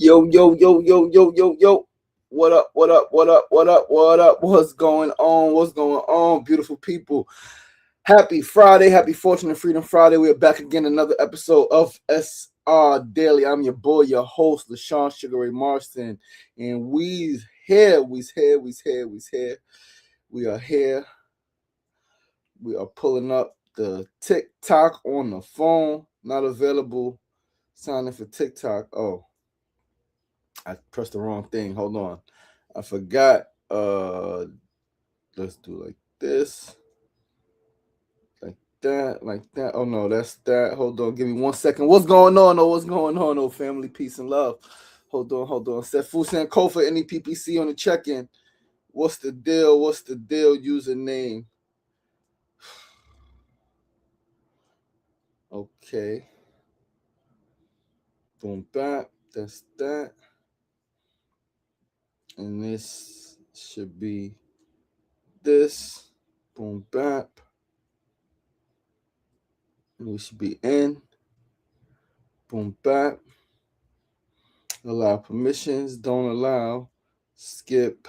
Yo, yo, yo, yo, yo, yo, yo. What up, what up, what up, what up, what up? What's going on? What's going on, beautiful people? Happy Friday, happy Fortune and Freedom Friday. We are back again, another episode of SRDaily. I'm your boy, your host, LaShawn Sugar Ray Marston. And we's here. We are here. We are pulling up the TikTok on the phone. Not available. Signing for TikTok. Oh, I pressed the wrong thing. Hold on. I forgot. Let's do like this. Like that. Like that. Oh no, that's that. Hold on. Give me 1 second. What's going on? What's going on? Family, peace and love. Hold on. Set Fusan Kofa, any PPC on the check-in. What's the deal? Username. Okay. Boom back. That's that. And this should be this. Boom bap. And we should be in. Boom bap. Allow permissions. Don't allow. Skip.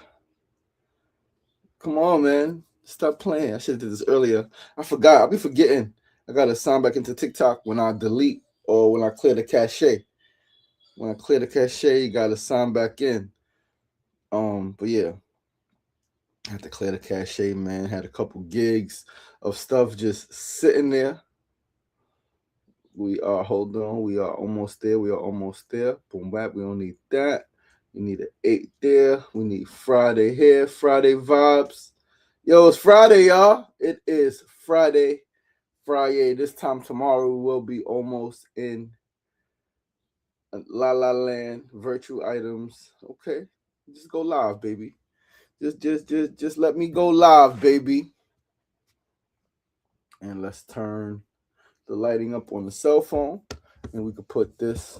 Come on, man. Stop playing. I should have did this earlier. I forgot. I'll be forgetting. I gotta sign back into TikTok when I delete or when I clear the cache. When I clear the cache, you gotta sign back in. But yeah. I had to clear the cache, man. Had a couple gigs of stuff just sitting there. We are almost there. Boom bap. We don't need that. We need an 8 there. We need Friday here. Friday vibes. Yo, it's Friday, y'all. It is Friday. This time tomorrow we will be almost in La La Land. Virtual items. Okay. Just go live, baby. Just let me go live, baby. And let's turn the lighting up on the cell phone. And we could put this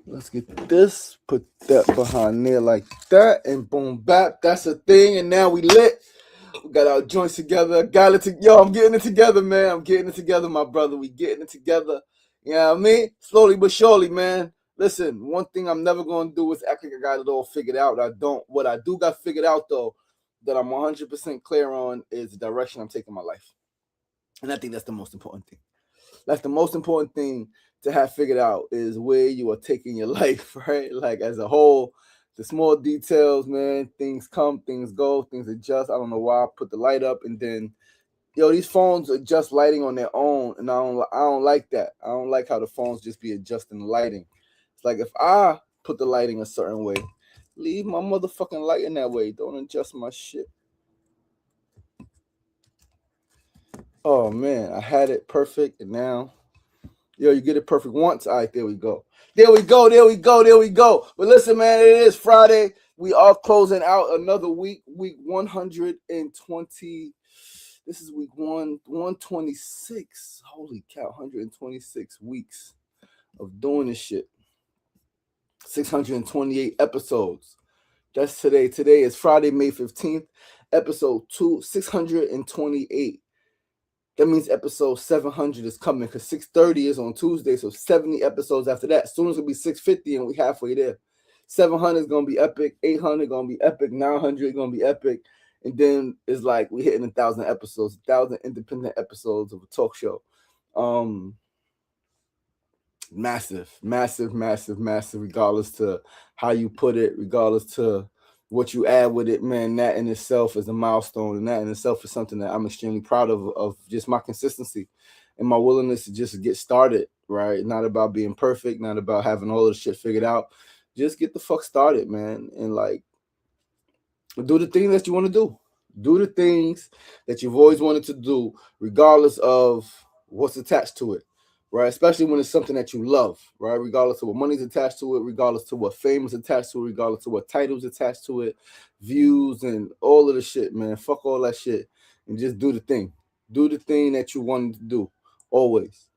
let's get this, put that behind there like that, and boom bap, that's a thing. And now we lit. We got our joints together. I'm getting it together, man. I'm getting it together, my brother. We getting it together. You know what I mean? Slowly but surely, man. Listen, one thing I'm never gonna do is act like I got it all figured out. I don't. What I do got figured out though, that I'm 100% clear on, is the direction I'm taking my life. And I think that's the most important thing. That's the most important thing to have figured out, is where you are taking your life, right? Like as a whole, the small details, man, things come, things go, things adjust. I don't know why I put the light up and then, these phones adjust lighting on their own, and I don't like that. I don't like how the phones just be adjusting the lighting. It's like if I put the lighting a certain way, leave my motherfucking light in that way. Don't adjust my shit. Oh man, I had it perfect, and now, you get it perfect once. All right, there we go. But listen, man, it is Friday. We are closing out another week, week 120. This is week 126. Holy cow, 126 weeks of doing this shit. 628 episodes. That's today. Today is Friday, May 15th, episode 628. That means episode 700 is coming, because 630 is on Tuesday, so 70 episodes after that. Soon as it'll be 650 and we halfway there. 700 is going to be epic. 800 going to be epic. 900 is going to be epic. And then it's like we're hitting 1,000 episodes, 1,000 independent episodes of a talk show. Massive, regardless to how you put it, regardless to what you add with it, man. That in itself is a milestone, and that in itself is something that I'm extremely proud of just my consistency and my willingness to just get started, right? Not about being perfect, not about having all of the shit figured out. Just get the fuck started, man, and like do the thing that you want to do. Do the things that you've always wanted to do, regardless of what's attached to it, right? Especially when it's something that you love, right? Regardless of what money's attached to it, regardless to what fame is attached to it, regardless to what titles attached to it, views and all of the shit, man. Fuck all that shit and just do the thing. Do the thing that you wanted to do, always.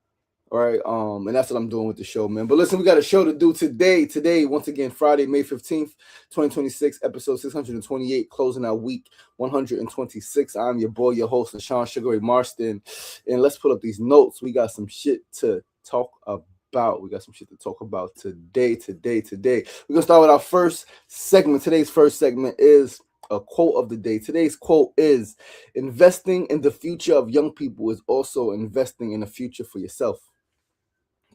All right. And that's what I'm doing with the show, man. But listen, we got a show to do today. Today, once again, Friday, May 15th, 2026, episode 628, closing our week 126. I'm your boy, your host, LaShawn Sugar Ray Marston. And let's pull up these notes. We got some shit to talk about. We got some shit to talk about today. We're gonna start with our first segment. Today's first segment is a quote of the day. Today's quote is: investing in the future of young people is also investing in a future for yourself.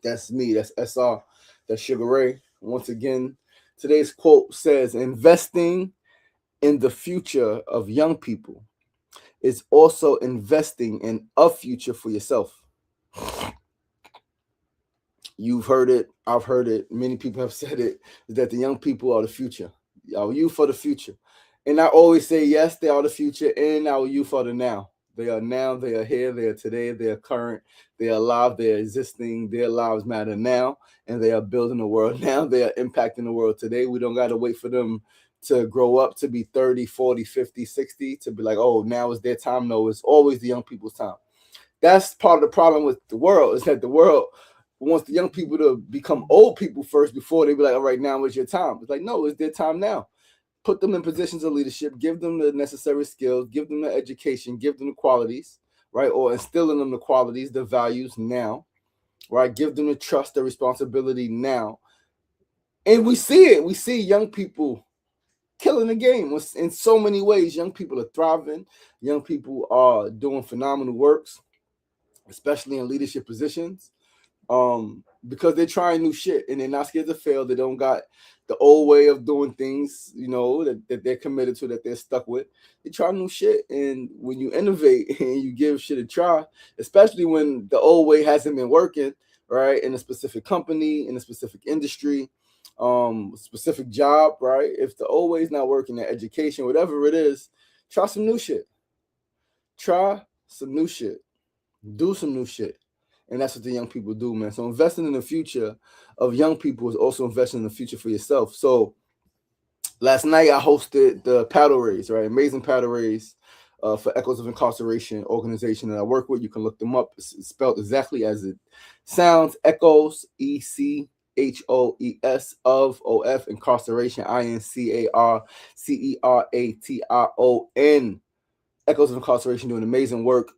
That's me. That's SR. That's Sugar Ray. Once again, today's quote says, investing in the future of young people is also investing in a future for yourself. You've heard it. I've heard it. Many people have said it, is that the young people are the future. Our youth are the future. And I always say, yes, they are the future, and our youth are the now. They are now, they are here, they are today, they are current, they are alive, they are existing, their lives matter now, and they are building the world now. They are impacting the world today. We don't got to wait for them to grow up to be 30, 40, 50, 60 to be like, oh, now is their time. No, it's always the young people's time. That's part of the problem with the world, is that the world wants the young people to become old people first before they be like, all right, now is your time. It's like, no, it's their time now. Put them in positions of leadership, give them the necessary skills, give them the education, give them the qualities, right? Or instill in them the qualities, the values now, right? Give them the trust, the responsibility now. And we see it. We see young people killing the game in so many ways. Young people are thriving. Young people are doing phenomenal works, especially in leadership positions. Because they're trying new shit and they're not scared to fail. They don't got the old way of doing things, that they're committed to, that they're stuck with. They try new shit, and when you innovate and you give shit a try, especially when the old way hasn't been working, right, in a specific company, in a specific industry, specific job, right? If the old way is not working, in education, whatever it is, try some new shit. Try some new shit. Do some new shit. And that's what the young people do, man. So investing in the future of young people is also investing in the future for yourself. So last night I hosted the paddle race, right? Amazing paddle race for Echoes of Incarceration organization that I work with. You can look them up. It's spelled exactly as it sounds. Echoes, ECHOES of OF, Incarceration, INCARCERATION. Echoes of Incarceration doing amazing work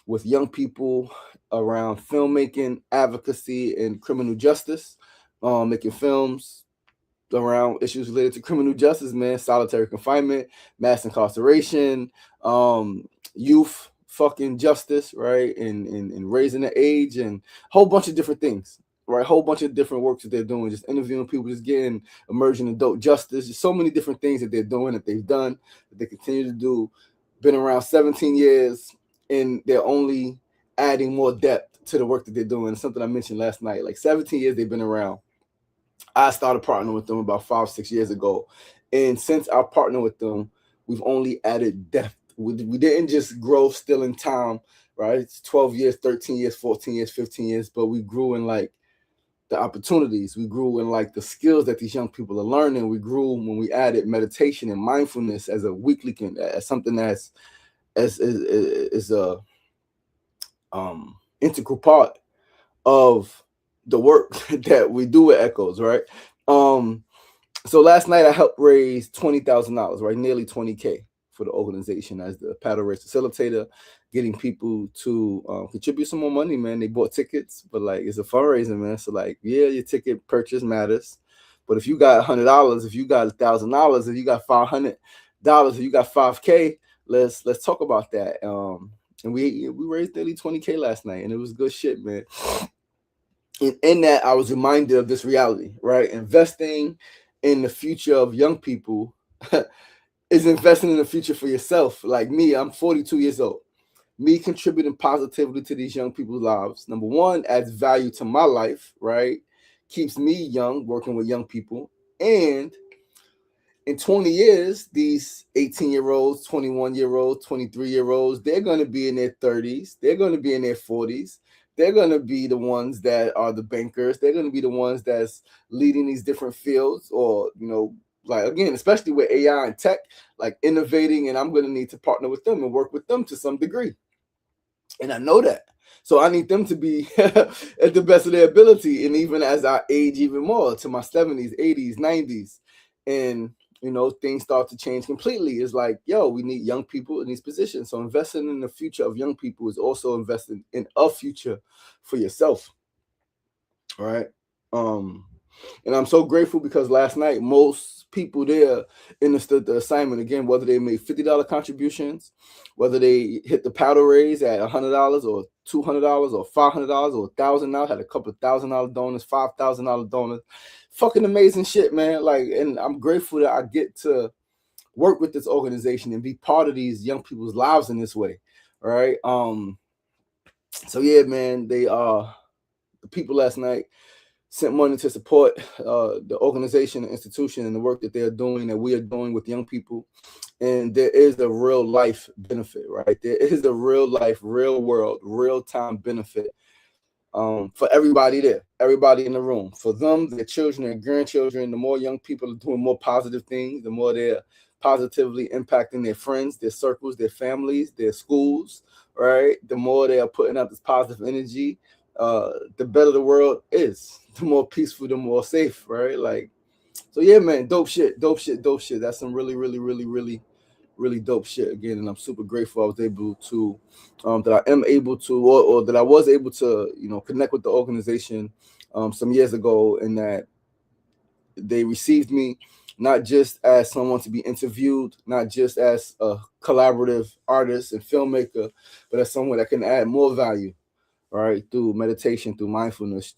with young people around filmmaking, advocacy, and criminal justice, making films around issues related to criminal justice, man, solitary confinement, mass incarceration, youth fucking justice, right, and raising the age, and a whole bunch of different things, right, whole bunch of different works that they're doing, just interviewing people, just getting emerging adult justice, just so many different things that they're doing, that they've done, that they continue to do. Been around 17 years, and they're only adding more depth to the work that they're doing. It's something I mentioned last night. Like 17 years they've been around. I started partnering with them about 5-6 years ago. And since I partnered with them, we've only added depth. We didn't just grow still in time, right? It's 12 years, 13 years, 14 years, 15 years, but we grew in like the opportunities. We grew in like the skills that these young people are learning. We grew when we added meditation and mindfulness as a weekly, as something that's as a integral part of the work that we do at Echoes, right? So last night I helped raise $20,000, right? Nearly 20K for the organization as the paddle race facilitator, getting people to contribute some more money, man. They bought tickets, but like it's a fundraiser, man. So like, yeah, your ticket purchase matters. But if you got $100, if you got $1,000, if you got $500, if you got 5K, let's talk about that. And we raised nearly 20K last night, and it was good shit, man. And in that, I was reminded of this reality, right? Investing in the future of young people is investing in the future for yourself. Like me, I'm 42 years old. Me contributing positively to these young people's lives, number one, adds value to my life, right? Keeps me young, working with young people. And in 20 years, these 18-year-olds, 21-year-olds, 23-year-olds, they're going to be in their 30s. They're going to be in their 40s. They're going to be the ones that are the bankers. They're going to be the ones that's leading these different fields, or, like, again, especially with AI and tech, like innovating, and I'm going to need to partner with them and work with them to some degree. And I know that. So I need them to be at the best of their ability. And even as I age even more to my 70s, 80s, 90s, and things start to change completely. It's like, yo, we need young people in these positions. So investing in the future of young people is also investing in a future for yourself. All right. And I'm so grateful because last night most people there understood the assignment again, whether they made $50 contributions, whether they hit the paddle raise at $100 or $200 or $500 or $1,000, had a couple of $1,000 donors, $5,000 donors. Fucking amazing shit, man. Like, and I'm grateful that I get to work with this organization and be part of these young people's lives in this way. All right. So yeah, man, the people last night sent money to support the organization, the institution, and the work that they're doing, that we are doing with young people. And there is a real life benefit, right? There is a real life, real world, real time benefit for everybody there, everybody in the room, for them, their children, their grandchildren. The more young people are doing more positive things, the more they're positively impacting their friends, their circles, their families, their schools, right? The more they are putting out this positive energy, the better the world is. The more peaceful, the more safe, right? Like, so yeah, man, dope shit. That's some really, really, really, really, really dope shit again. And I'm super grateful I was able to, that I am able to, or that I was able to, connect with the organization some years ago, and that they received me not just as someone to be interviewed, not just as a collaborative artist and filmmaker, but as someone that can add more value, right, through meditation, through mindfulness,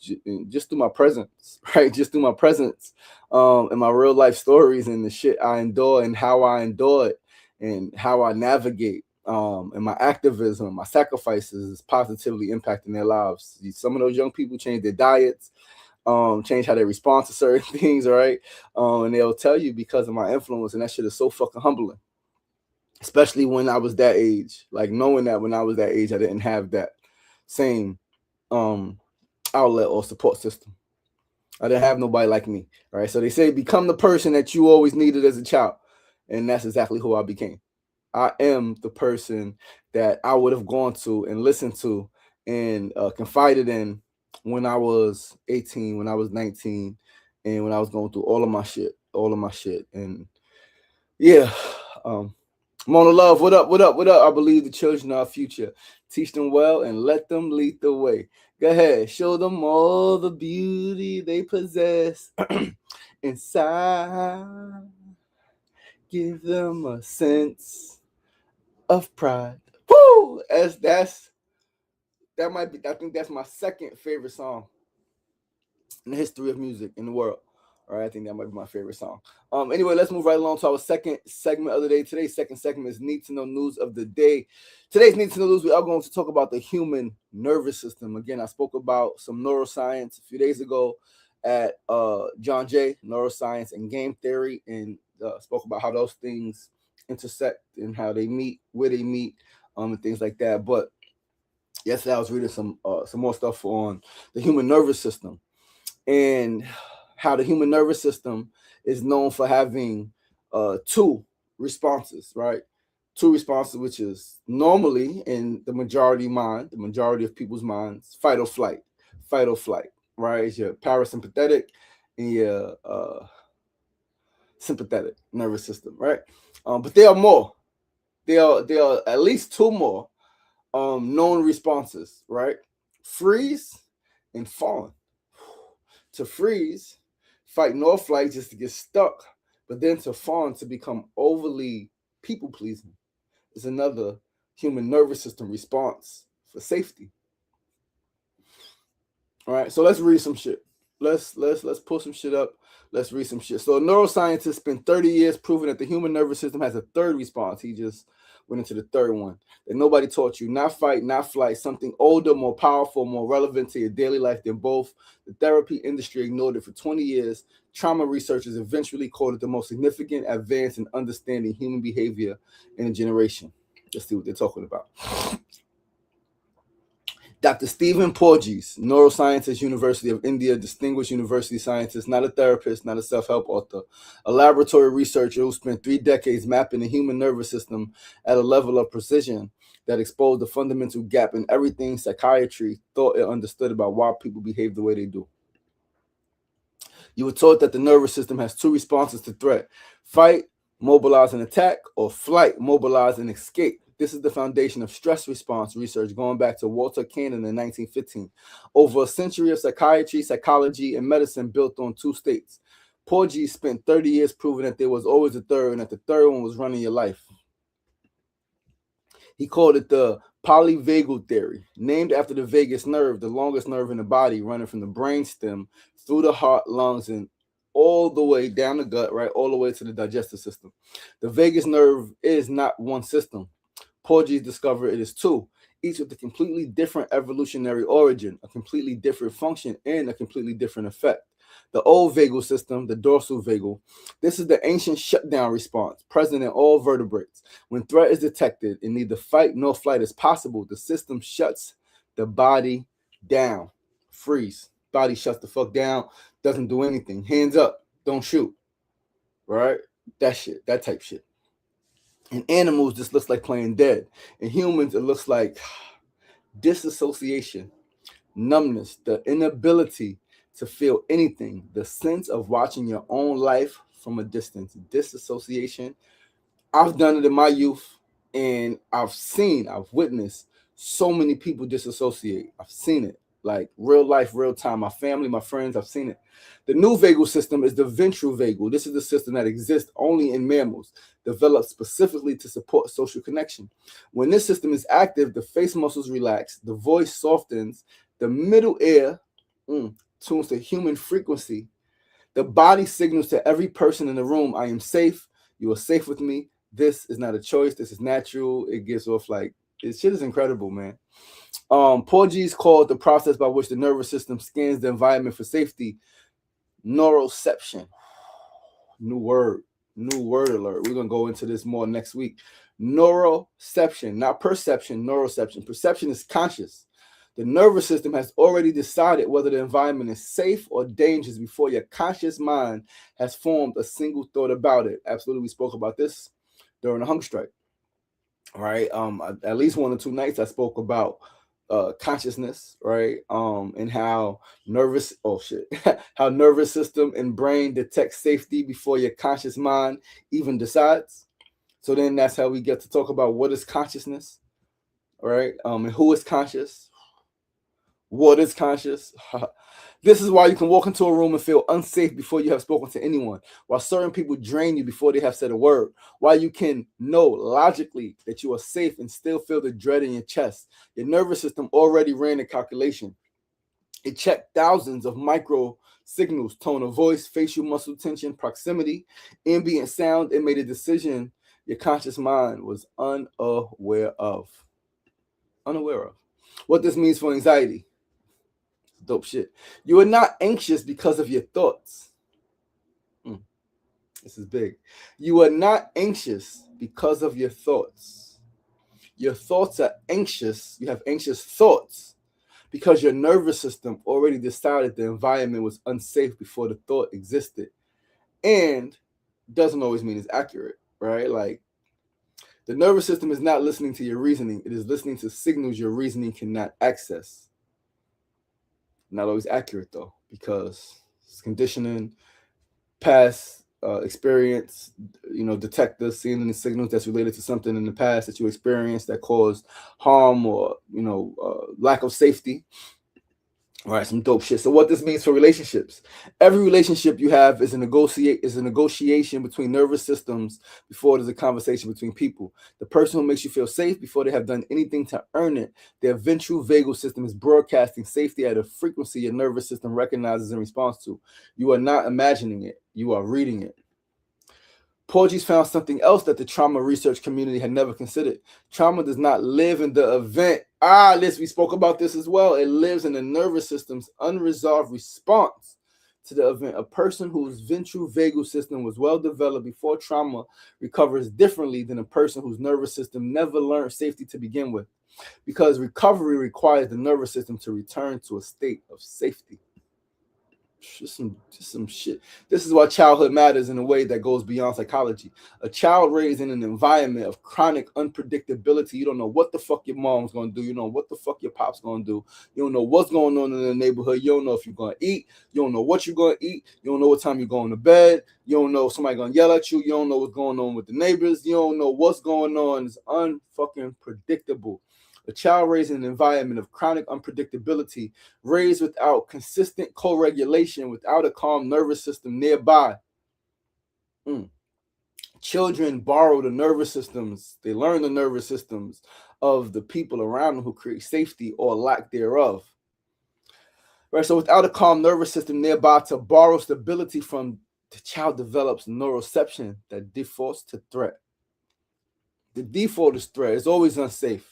just through my presence, right, just through my presence, and my real life stories and the shit I endure and how I endure it and how I navigate, and my activism, my sacrifices is positively impacting their lives. Some of those young people change their diets, change how they respond to certain things, right, and they'll tell you because of my influence, and that shit is so fucking humbling. Especially when I was that age, like knowing that when I was that age, I didn't have that same outlet or support system. I didn't have nobody like me. All right. So they say become the person that you always needed as a child. And that's exactly who I became. I am the person that I would have gone to and listened to and confided in when I was 18, when I was 19, and when I was going through all of my shit. And yeah, Mona Love, what up? I believe the children are our future. Teach them well and let them lead the way. Go ahead, show them all the beauty they possess inside. Give them a sense of pride. Woo! That might be. I think that's my second favorite song in the history of music in the world. All right, I think that might be my favorite song. Anyway, let's move right along to our second segment of the day. Today's second segment is Need to Know News of the Day. Today's Need to Know News, we are going to talk about the human nervous system. Again, I spoke about some neuroscience a few days ago at John Jay, neuroscience and game theory, and spoke about how those things intersect and how they meet, where they meet, and things like that. But yesterday I was reading some more stuff on the human nervous system, and how the human nervous system is known for having two responses, right? Two responses, which is normally in the majority of people's minds, fight or flight, right? It's your parasympathetic and your sympathetic nervous system, right? But there are more. There are at least two more known responses, right? Freeze and fawn. To freeze, fight nor flight just to get stuck, but then to fawn, to become overly people pleasing, is another human nervous system response for safety. All right, so let's read some shit. Let's pull some shit up. Let's read some shit. So a neuroscientist spent 30 years proving that the human nervous system has a third response. He just went into the third one that nobody taught you. Not fight, not flight, something older, more powerful, more relevant to your daily life than both. The therapy industry ignored it for 20 years. Trauma researchers eventually called it the most significant advance in understanding human behavior in a generation. Let's see what they're talking about. Dr. Stephen Porges, neuroscientist, University of India, distinguished university scientist, not a therapist, not a self-help author, a laboratory researcher who spent 3 decades mapping the human nervous system at a level of precision that exposed the fundamental gap in everything psychiatry thought it understood about why people behave the way they do. You were taught that the nervous system has 2 responses to threat: fight, mobilize and attack, or flight, mobilize and escape. This is the foundation of stress response research going back to Walter Cannon in 1915. Over a century of psychiatry, psychology, and medicine built on 2 states. Porges spent 30 years proving that there was always a third and that the third one was running your life. He called it the polyvagal theory, named after the vagus nerve, the longest nerve in the body, running from the brainstem through the heart, lungs, and all the way down the gut, right, all the way to the digestive system. The vagus nerve is not one system. Porges discovered it is 2, each with a completely different evolutionary origin, a completely different function, and a completely different effect. The old vagal system, the dorsal vagal, this is the ancient shutdown response present in all vertebrates. When threat is detected and neither fight nor flight is possible, the system shuts the body down. Freeze. Body shuts the fuck down, doesn't do anything. Hands up, don't shoot. Right? That shit, that type shit. In animals, this looks like playing dead. In humans, it looks like disassociation, numbness, the inability to feel anything, the sense of watching your own life from a distance, disassociation. I've done it in my youth, and I've witnessed so many people disassociate. I've seen it, like real life, real time. My family, my friends, I've seen it. The new vagal system is the ventral vagal. This is the system that exists only in mammals, developed specifically to support social connection. When this system is active, the face muscles relax, the voice softens, the middle ear tunes to human frequency. The body signals to every person in the room, I am safe. You are safe with me. This is not a choice. This is natural. It gives off like, this shit is incredible, man. Porges called the process by which the nervous system scans the environment for safety neuroception. New word alert. We're going to go into this more next week. Neuroception, not perception, neuroception. Perception is conscious. The nervous system has already decided whether the environment is safe or dangerous before your conscious mind has formed a single thought about it. Absolutely, we spoke about this during the hunger strike. All right. At least 1 or 2 nights I spoke about consciousness, right? And how how nervous system and brain detect safety before your conscious mind even decides. So then that's how we get to talk about what is consciousness, right? And who is conscious. What is conscious? This is why you can walk into a room and feel unsafe before you have spoken to anyone. Why certain people drain you before they have said a word. Why you can know logically that you are safe and still feel the dread in your chest. Your nervous system already ran a calculation. It checked thousands of micro signals, tone of voice, facial muscle tension, proximity, ambient sound, and made a decision your conscious mind was unaware of. What this means for anxiety. Dope shit. You are not anxious because of your thoughts. This is big. You are not anxious because of your thoughts. Your thoughts are anxious. You have anxious thoughts because your nervous system already decided the environment was unsafe before the thought existed. And doesn't always mean it's accurate, right? Like, the nervous system is not listening to your reasoning. It is listening to signals your reasoning cannot access. Not always accurate though, because it's conditioning, past experience, detect the seeing any signals that's related to something in the past that you experienced that caused harm or lack of safety. All right, some dope shit. So what this means for relationships: every relationship you have is a negotiation between nervous systems before there's a conversation between people. The person who makes you feel safe before they have done anything to earn it, their ventral vagal system is broadcasting safety at a frequency your nervous system recognizes in response to. You are not imagining it. You are reading it. Porges found something else that the trauma research community had never considered. Trauma does not live in the event. We spoke about this as well. It lives in the nervous system's unresolved response to the event. A person whose ventral vagal system was well developed before trauma recovers differently than a person whose nervous system never learned safety to begin with. Because recovery requires the nervous system to return to a state of safety. Just some shit. This is why childhood matters in a way that goes beyond psychology. A child raised in an environment of chronic unpredictability. You don't know what the fuck your mom's gonna do. You know what the fuck your pop's gonna do. You don't know what's going on in the neighborhood. You don't know if you're gonna eat. You don't know what you're gonna eat. You don't know what time you're going to bed. You don't know if somebody gonna yell at you. You don't know what's going on with the neighbors. You don't know what's going on. It's unfucking predictable. A child raised in an environment of chronic unpredictability, raised without consistent co-regulation, without a calm nervous system nearby. Children borrow the nervous systems, they learn the nervous systems of the people around them who create safety or lack thereof. Right, so without a calm nervous system nearby to borrow stability from, the child develops neuroception that defaults to threat. The default is threat. It's always unsafe.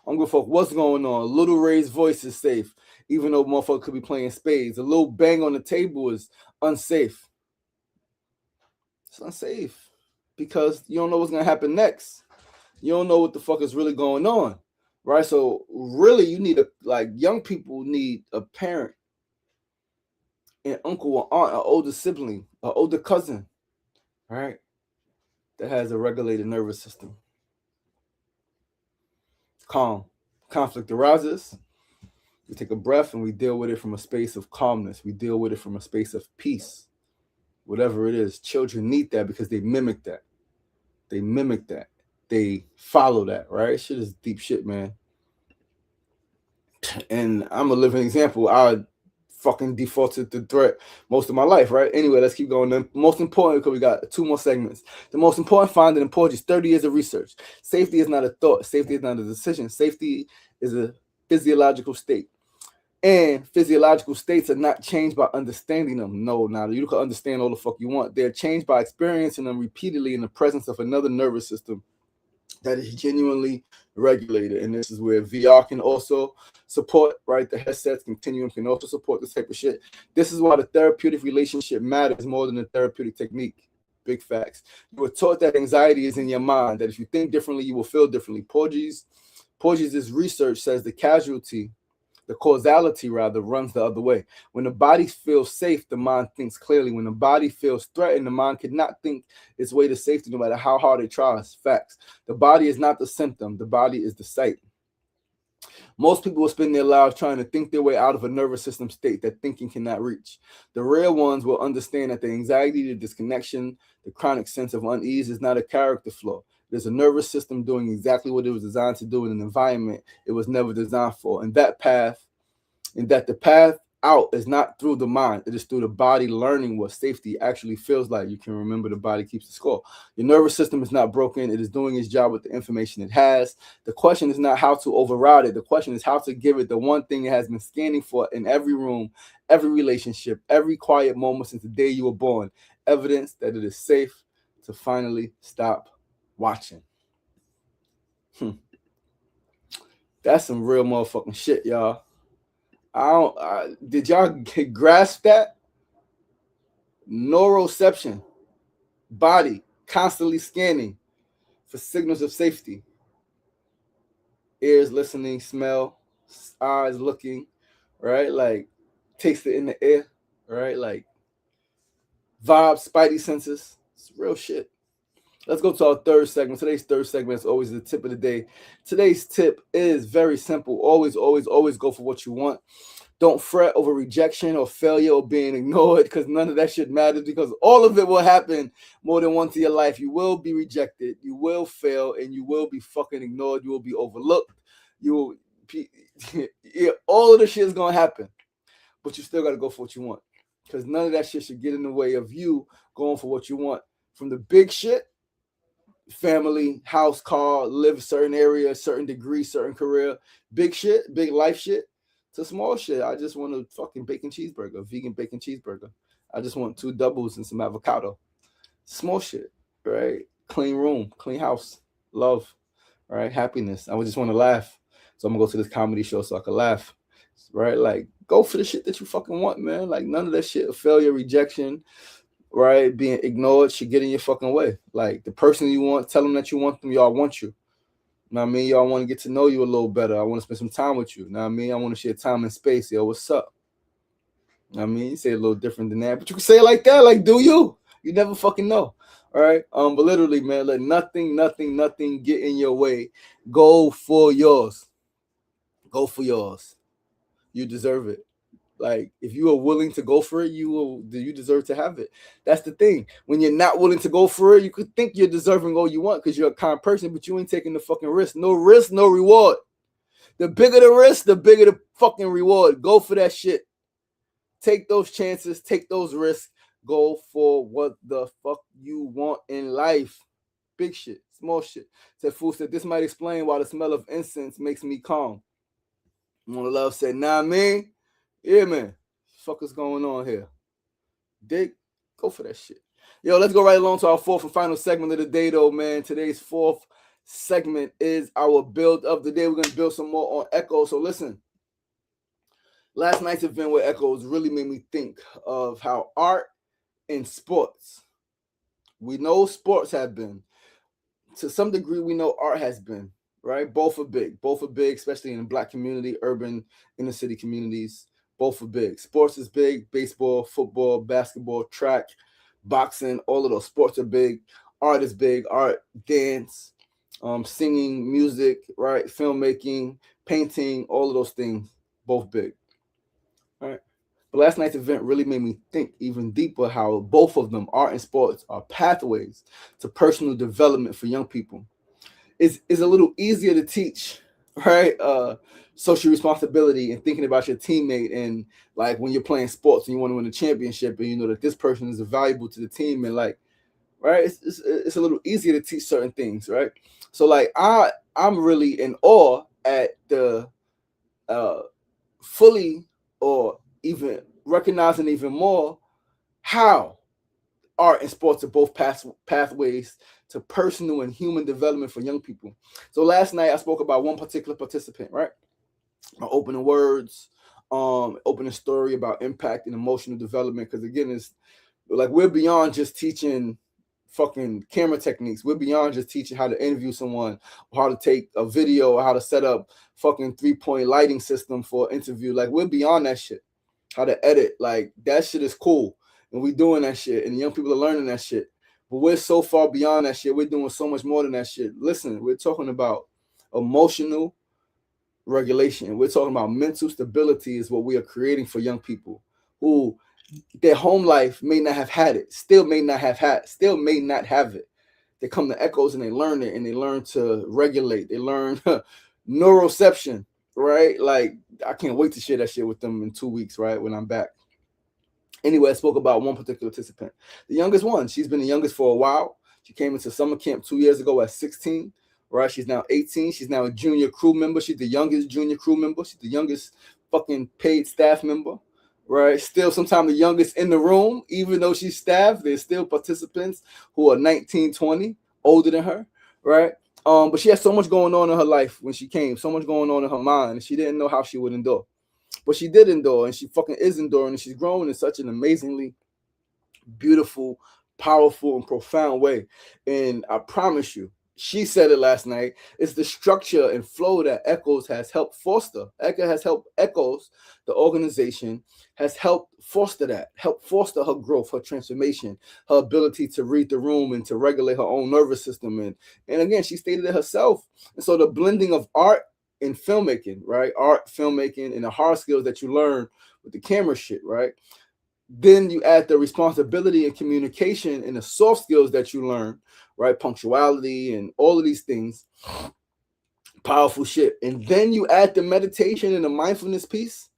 I'm gonna fuck what's going on. A little raised voice is safe, even though motherfucker could be playing spades. A little bang on the table is unsafe. It's unsafe because you don't know what's gonna happen next. You don't know what the fuck is really going on, right? So really, you need young people need a parent, an uncle, or aunt, an older sibling, an older cousin, right? That has a regulated nervous system. Calm. Conflict arises. We take a breath and we deal with it from a space of calmness. We deal with it from a space of peace. Whatever it is, children need that because they mimic that. They mimic that. They follow that, right? Shit is deep shit, man. And I'm a living example. I fucking defaulted to threat most of my life, right? Anyway, let's keep going. The most important, because we got 2 more segments. The most important finding in Porgy's 30 years of research. Safety is not a thought. Safety is not a decision. Safety is a physiological state. And physiological states are not changed by understanding them. No, now you can understand all the fuck you want. They're changed by experiencing them repeatedly in the presence of another nervous system that is genuinely regulated. And this is where VR can also support, right? The headsets, Continuum can also support this type of shit. This is why the therapeutic relationship matters more than the therapeutic technique. Big facts. You were taught that anxiety is in your mind, that if you think differently, you will feel differently. Porgy's research says the causality rather, runs the other way. When the body feels safe, the mind thinks clearly. When the body feels threatened, the mind cannot think its way to safety no matter how hard it tries. Facts. The body is not the symptom. The body is the site. Most people will spend their lives trying to think their way out of a nervous system state that thinking cannot reach. The real ones will understand that the anxiety, the disconnection, the chronic sense of unease is not a character flaw. There's a nervous system doing exactly what it was designed to do in an environment it was never designed for. And that the path out is not through the mind. It is through the body learning what safety actually feels like. You can remember the body keeps the score. Your nervous system is not broken. It is doing its job with the information it has. The question is not how to override it. The question is how to give it the one thing it has been scanning for in every room, every relationship, every quiet moment since the day you were born. Evidence that it is safe to finally stop watching. That's some real motherfucking shit, y'all. Did y'all grasp that? Neuroception, body constantly scanning for signals of safety. Ears listening, smell, eyes looking, right? Like taste it in the air, right? Like vibes, spidey senses. It's real shit. Let's go to our third segment. Today's third segment is always the tip of the day. Today's tip is very simple. Always, always, always go for what you want. Don't fret over rejection or failure or being ignored, because none of that shit matters, because all of it will happen more than once in your life. You will be rejected, you will fail, and you will be fucking ignored. You will be overlooked. You will all of the shit is going to happen, but you still got to go for what you want, because none of that shit should get in the way of you going for what you want. From the big shit, family, house, car, live a certain area, certain degree, certain career, big shit, big life shit, to small shit. I just want a fucking bacon cheeseburger, vegan bacon cheeseburger. I just want 2 doubles and some avocado. Small shit, right? Clean room, clean house, love, right? Happiness. I would just want to laugh. So I'm gonna go to this comedy show so I can laugh, right? Like, go for the shit that you fucking want, man. Like, none of that shit, failure, rejection, right, being ignored should get in your fucking way. Like, the person you want, tell them that you want them, y'all want you. Know what I mean? Yo, I want to get to know you a little better. I want to spend some time with you. Know what I mean? I want to share time and space. Yo, what's up? I mean, you say it a little different than that, but you can say it like that. Like, do you? You never fucking know. All right. But literally, man, let nothing get in your way. Go for yours. Go for yours. You deserve it. Like, if you are willing to go for it, you deserve to have it. That's the thing. When you're not willing to go for it, you could think you're deserving all you want because you're a kind person, but you ain't taking the fucking risk. No risk, no reward. The bigger the risk, the bigger the fucking reward. Go for that shit. Take those chances, take those risks. Go for what the fuck you want in life. Big shit, small shit. Said Fool said, this might explain why the smell of incense makes me calm. One Love said, nah, man. Yeah, man. Fuck is going on here? Dig? Go for that shit. Yo, let's go right along to our fourth and final segment of the day, though, man. Today's fourth segment is our build of the day. We're going to build some more on Echo. So listen, last night's event with Echoes really made me think of how art and sports, we know sports have been, to some degree we know art has been, right? Both are big, especially in the Black community, urban, inner city communities. Both are big. Sports is big. Baseball, football, basketball, track, boxing, all of those sports are big. Art is big. Art, dance, singing, music, right? Filmmaking, painting, all of those things, both big. All right. But last night's event really made me think even deeper how both of them, art and sports, are pathways to personal development for young people. It's a little easier to teach, right? Social responsibility and thinking about your teammate, and like when you're playing sports and you want to win a championship and you know that this person is valuable to the team, and like, right, it's a little easier to teach certain things, right? So like I'm really in awe at the fully, or even recognizing even more how art and sports are both pathways to personal and human development for young people. So last night I spoke about one particular participant, right? My opening words, opening story about impact and emotional development. Because again, it's like we're beyond just teaching fucking camera techniques. We're beyond just teaching how to interview someone, or how to take a video, or how to set up fucking 3-point lighting system for an interview. Like we're beyond that shit. How to edit, like that shit is cool, and we doing that shit, and young people are learning that shit. But we're so far beyond that shit. We're doing so much more than that shit. Listen, we're talking about emotional regulation. We're talking about mental stability is what we are creating for young people who their home life may not have had it, still may not have it. They come to Echoes and they learn it, and they learn to regulate. They learn neuroception, right? Like I can't wait to share that shit with them in 2 weeks, right? When I'm back. Anyway, I spoke about one particular participant, the youngest one. She's been the youngest for a while. She came into summer camp 2 years ago at 16, right? She's now 18. She's now a junior crew member. She's the youngest junior crew member. She's the youngest fucking paid staff member, right? Still sometimes the youngest in the room, even though she's staff, there's still participants who are 19, 20, older than her, right? But she had so much going on in her life when she came, so much going on in her mind, and she didn't know how she would endure. But she did endure, and she fucking is enduring, and she's growing in such an amazingly beautiful, powerful, and profound way. And I promise you, she said it last night, it's the structure and flow that Echoes has helped foster. Echoes, the organization, has helped foster that, help foster her growth, her transformation, her ability to read the room and to regulate her own nervous system. And again, she stated it herself. And so the blending of art and filmmaking, right? Art, filmmaking, and the hard skills that you learn with the camera shit, right? Then you add the responsibility and communication and the soft skills that you learn, right? Punctuality and all of these things. Powerful shit. And then you add the meditation and the mindfulness piece.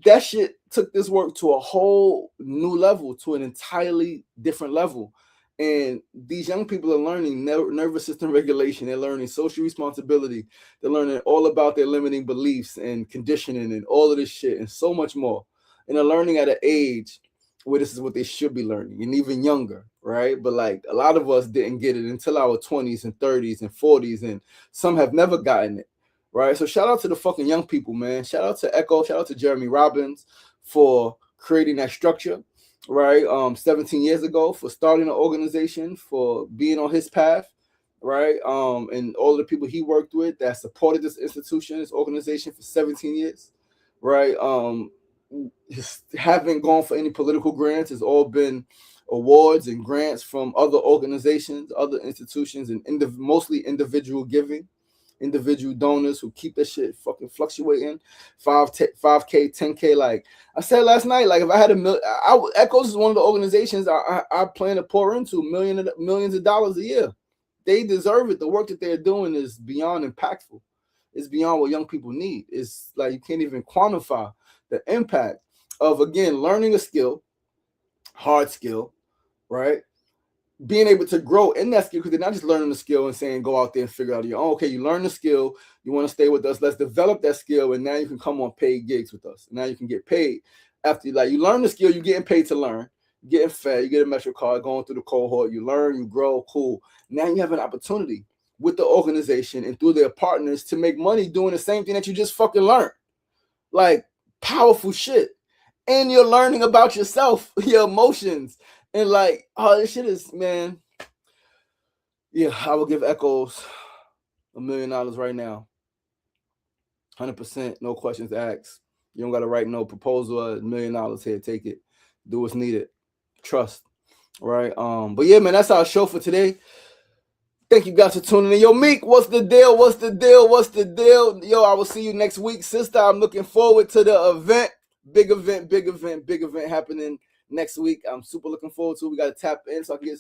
That shit took this work to a whole new level, to an entirely different level. And these young people are learning nervous system regulation. They're learning social responsibility. They're learning all about their limiting beliefs and conditioning and all of this shit and so much more. And they're learning at an age where this is what they should be learning, and even younger, right? But like a lot of us didn't get it until our 20s and 30s and 40s, and some have never gotten it, right? So shout out to the fucking young people, man. Shout out to Echo. Shout out to Jeremy Robbins for creating that structure, right? 17 years ago, for starting an organization, for being on his path. right? And all of the people he worked with that supported this institution, this organization for 17 years, right? Haven't gone for any political grants. It's all been awards and grants from other organizations, other institutions, and mostly individual giving, individual donors who keep that shit fucking fluctuating, 5K, 10K. Like I said last night, like if I had Echoes is one of the organizations I plan to pour into millions of dollars a year. They deserve it. The work that they're doing is beyond impactful. It's beyond what young people need. It's like you can't even quantify the impact of, again, learning a skill, hard skill, right? Being able to grow in that skill, because they're not just learning the skill and saying go out there and figure out your own. Okay, you learn the skill, you want to stay with us, let's develop that skill, and now you can come on paid gigs with us. Now you can get paid after you learn the skill, you're getting paid to learn, you're getting fed, you get a metro card, going through the cohort, you learn, you grow, cool. Now you have an opportunity with the organization and through their partners to make money doing the same thing that you just fucking learned. Like powerful shit. And you're learning about yourself, your emotions, and like, oh, this shit is, man. Yeah, I will give Echoes $1 million right now. 100%, no questions asked. You don't got to write no proposal. $1 million here, take it. Do what's needed. Trust, right? But yeah, man, that's our show for today. Thank you guys for tuning in. Yo, Meek, what's the deal? What's the deal? What's the deal? Yo, I will see you next week, sister. I'm looking forward to the event. Big event happening next week. I'm super looking forward to it. We got to tap in so I can get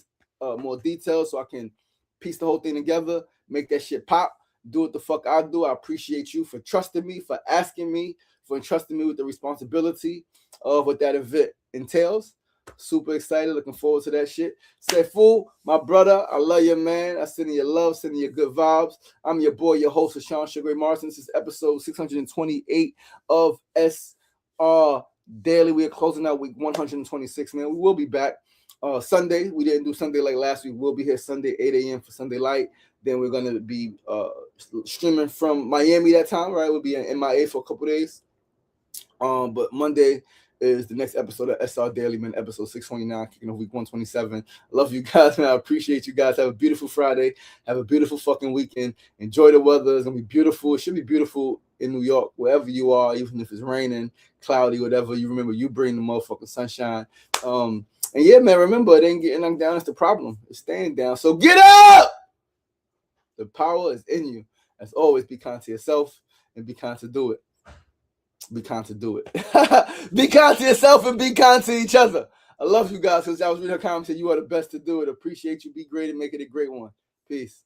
more details so I can piece the whole thing together, make that shit pop, do what the fuck I do. I appreciate you for trusting me, for asking me, for entrusting me with the responsibility of what that event entails. Super excited, looking forward to that shit. Say, fool, my brother, I love you, man. I send you love, sending you good vibes. I'm your boy, your host, Sean Sugar Ray Martin. This is episode 628 of SRDaily. We are closing out week 126, man. We will be back Sunday. We didn't do Sunday like last week. We'll be here Sunday, 8 a.m. for Sunday Light. Then we're going to be streaming from Miami that time, right? We'll be in MIA for a couple days. But Monday is the next episode of SRDaily, man, episode 629, kicking off week 127. Love you guys, man. I appreciate you guys. Have a beautiful Friday. Have a beautiful fucking weekend. Enjoy the weather. It's going to be beautiful. It should be beautiful in New York, wherever you are, even if it's raining, cloudy, whatever. You remember, you bring the motherfucking sunshine. And yeah, man, remember, it ain't getting knocked down. It's the problem. It's staying down. So get up! The power is in you. As always, be kind to yourself and be kind to do it. Be kind to do it. Be kind to yourself and be kind to each other. I love you guys because I was reading her comments and you are the best to do it. Appreciate you. Be great and make it a great one. Peace.